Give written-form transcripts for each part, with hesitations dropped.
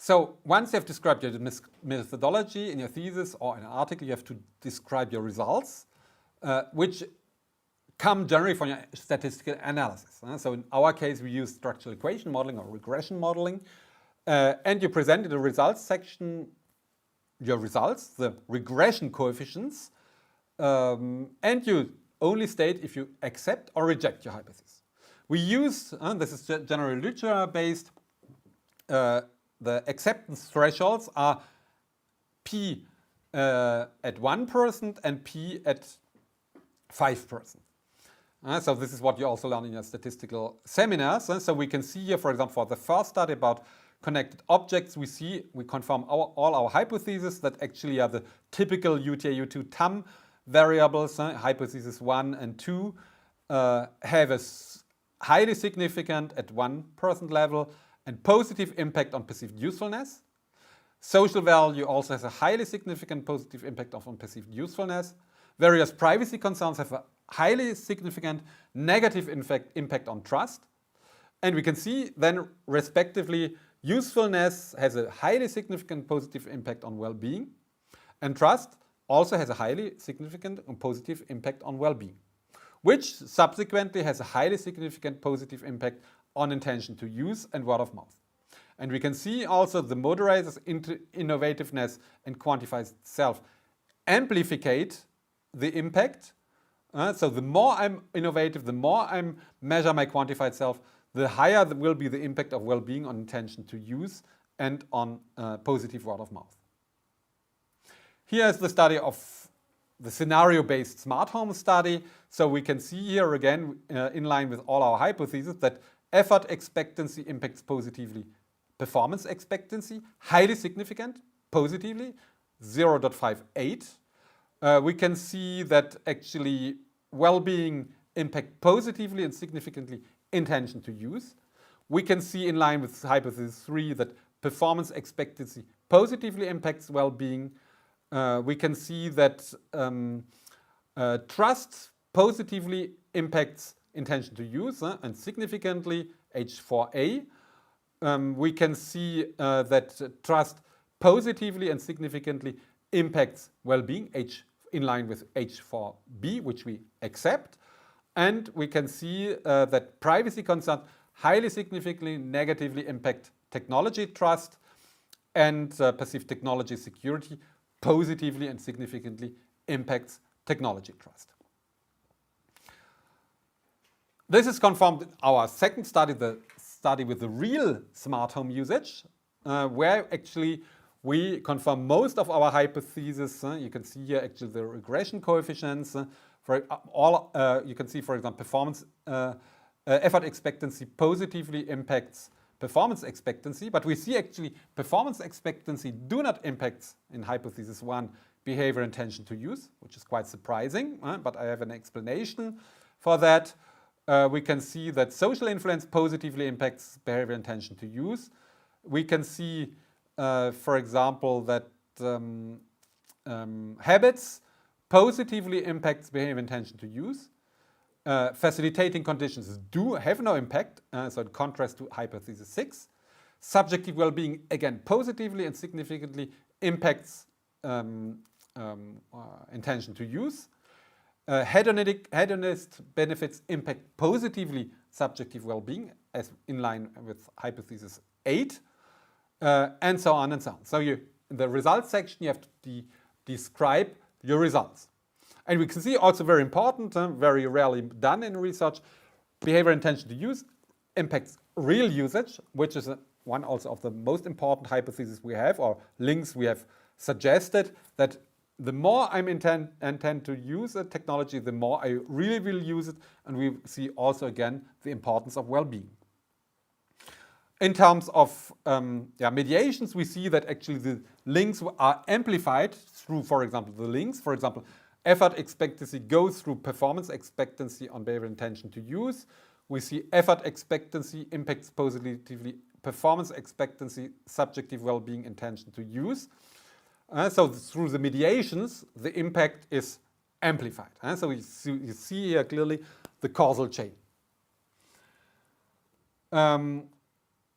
So once you have described your methodology in your thesis or in an article, you have to describe your results, which come generally from your statistical analysis. So in our case, we use structural equation modeling or regression modeling. And you present in the results section your results, the regression coefficients, and you only state if you accept or reject your hypothesis. We use, this is generally literature-based, the acceptance thresholds are P at 1% and P at 5%. So this is what you also learn in your statistical seminars. So we can see here, for example, for the first study about connected objects, we confirm all our hypotheses that actually are the typical UTA-U2 TAM variables. Hypothesis 1 and 2 have a highly significant at 1% level and positive impact on perceived usefulness. Social value also has a highly significant positive impact on perceived usefulness. Various privacy concerns have a highly significant negative impact on trust. And we can see then, respectively, usefulness has a highly significant positive impact on well-being, and trust also has a highly significant and positive impact on well-being, which subsequently has a highly significant positive impact on intention to use and word of mouth. And we can see also the moderators innovativeness and quantified self amplificate the impact. So the more I'm innovative, the more I measure my quantified self, the higher will be the impact of well-being on intention to use and on positive word of mouth. Here is the study of the scenario-based smart home study. So we can see here again, in line with all our hypotheses, that effort expectancy impacts positively performance expectancy, highly significant, positively, 0.58. We can see that actually well-being impact positively and significantly intention to use. We can see in line with hypothesis 3 that performance expectancy positively impacts well-being. We can see that trust positively impacts intention to use and significantly H4A. We can see that trust positively and significantly impacts well-being in line with H4B, which we accept. And we can see that privacy concerns highly significantly negatively impact technology trust, and perceived technology security positively and significantly impacts technology trust. This is confirmed in our second study, the study with the real smart home usage, where actually we confirm most of our hypotheses. You can see here actually the regression coefficients. You can see, for example, performance effort expectancy positively impacts performance expectancy, but we see actually performance expectancy do not impact, in hypothesis 1, behavior intention to use, which is quite surprising, but I have an explanation for that. We can see that social influence positively impacts behavior intention to use. We can see, for example, that habits positively impacts behavior intention to use. Facilitating conditions do have no impact, so in contrast to hypothesis 6. Subjective well-being, again, positively and significantly impacts intention to use. Hedonist benefits impact positively subjective well-being, as in line with hypothesis 8, and so on and so on. So in the results section, you have to describe your results. And we can see also very important, very rarely done in research, behavior intention to use impacts real usage, which is one also of the most important hypotheses we have, or links we have suggested, that the more I intend to use a technology, the more I really will use it. And we see also again the importance of well-being. In terms of mediations, we see that actually the links are amplified through, for example, the links. For example, effort expectancy goes through performance expectancy on behavior intention to use. We see effort expectancy impacts positively performance expectancy, subjective well-being, intention to use. So through the mediations, the impact is amplified. So you see here clearly the causal chain.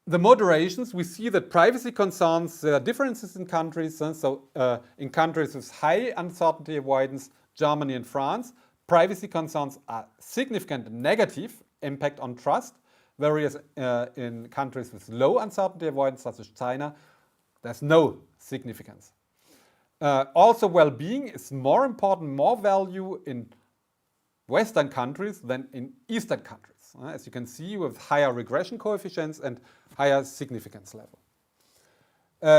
the moderations, we see that privacy concerns, there are differences in countries. In countries with high uncertainty avoidance, Germany and France, privacy concerns are significant negative impact on trust, whereas in countries with low uncertainty avoidance, such as China, there's no significance. Also, well-being is more important, more value in Western countries than in Eastern countries. As you can see, with higher regression coefficients and higher significance level.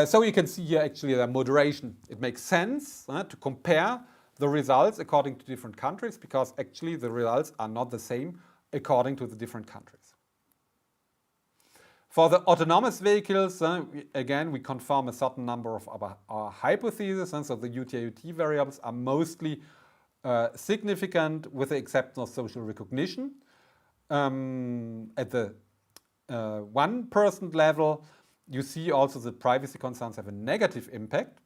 So you can see here actually the moderation. It makes sense to compare the results according to different countries, because actually the results are not the same according to the different countries. For the autonomous vehicles, again, we confirm a certain number of our hypotheses. So the UTI-UT variables are mostly significant with the exception of social recognition. At the 1% level, you see also that privacy concerns have a negative impact.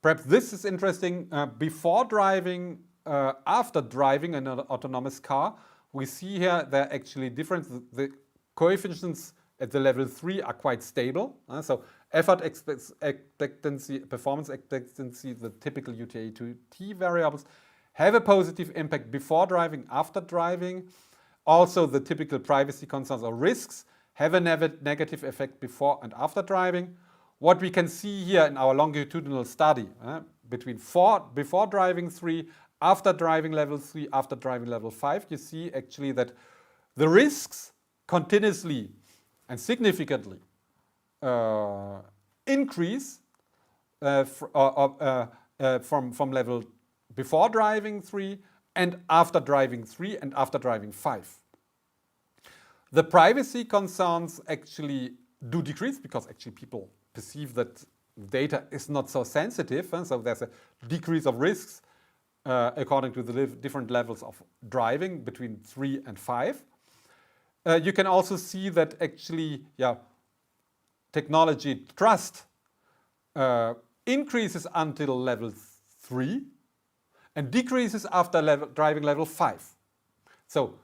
Perhaps this is interesting. Before driving, after driving an autonomous car, we see here there are actually differences. The coefficients at the level 3 are quite stable. So effort expectancy, performance expectancy, the typical UTI-UT variables have a positive impact before driving, after driving. Also, the typical privacy concerns or risks have a negative effect before and after driving. What we can see here in our longitudinal study, before driving 3, after driving level 3, after driving level 5, you see actually that the risks continuously and significantly increase from level before driving 3 and after driving 3 and after driving 5. The privacy concerns actually do decrease because actually people perceive that data is not so sensitive, and so there's a decrease of risks according to the different levels of driving between 3 and 5. You can also see that actually, technology trust increases until level 3 and decreases after driving level 5. So,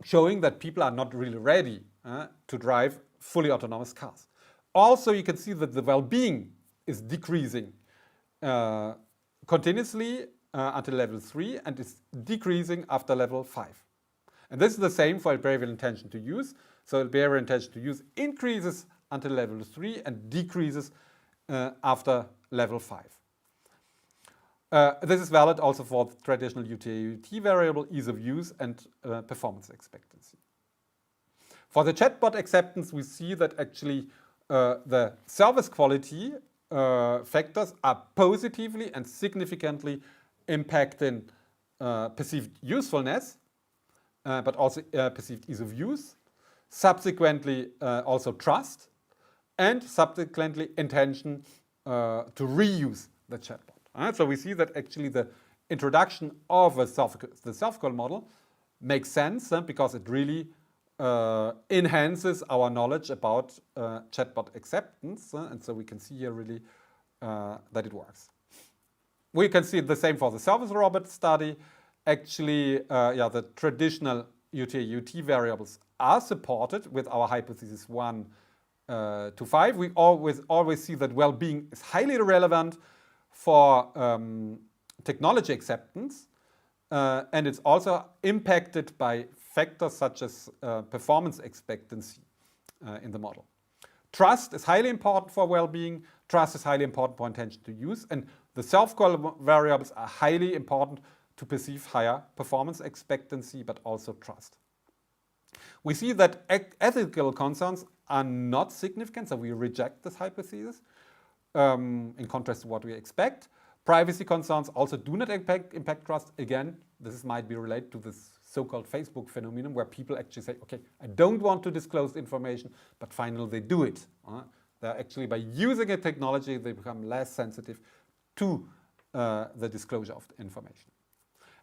showing that people are not really ready to drive fully autonomous cars. Also, you can see that the well-being is decreasing continuously until level 3 and is decreasing after level 5. And this is the same for behavioral intention to use. So behavioral intention to use increases until level 3 and decreases after level 5. This is valid also for the traditional UTI-UT variable, ease of use, and performance expectancy. For the chatbot acceptance, we see that actually the service quality factors are positively and significantly impacting perceived usefulness, but also perceived ease of use, subsequently also trust, and subsequently intention to reuse the chatbot. So we see that actually the introduction of the self-call model makes sense because it really enhances our knowledge about chatbot acceptance, and so we can see here really that it works. We can see the same for the service robot study. Actually, the traditional UTI-UT variables are supported with our hypothesis 1 to 5. We always see that well-being is highly relevant for technology acceptance, and it's also impacted by factors such as performance expectancy in the model. Trust is highly important for well-being. Trust is highly important for intention to use, and the self-call variables are highly important to perceive higher performance expectancy, but also trust. We see that ethical concerns are not significant, so we reject this hypothesis in contrast to what we expect. Privacy concerns also do not impact trust. Again, this might be related to this so-called Facebook phenomenon where people actually say, okay, I don't want to disclose information, but finally they do it. They're actually, by using a technology, they become less sensitive to the disclosure of the information.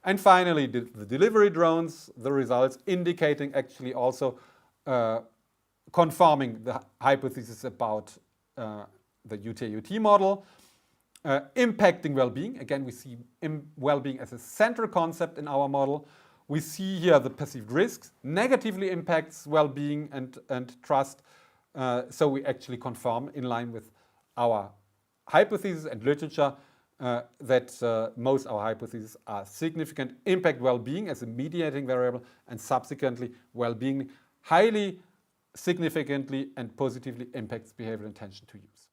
And finally, the delivery drones, the results indicating actually also confirming the hypothesis about the UTI-UT model, impacting well-being. Again, we see well-being as a central concept in our model. we see here the perceived risks, negatively impacts well-being and trust. So we actually confirm in line with our hypothesis and literature that most our hypotheses are significant impact well-being as a mediating variable, and subsequently well-being highly significantly and positively impacts behavioral intention to use.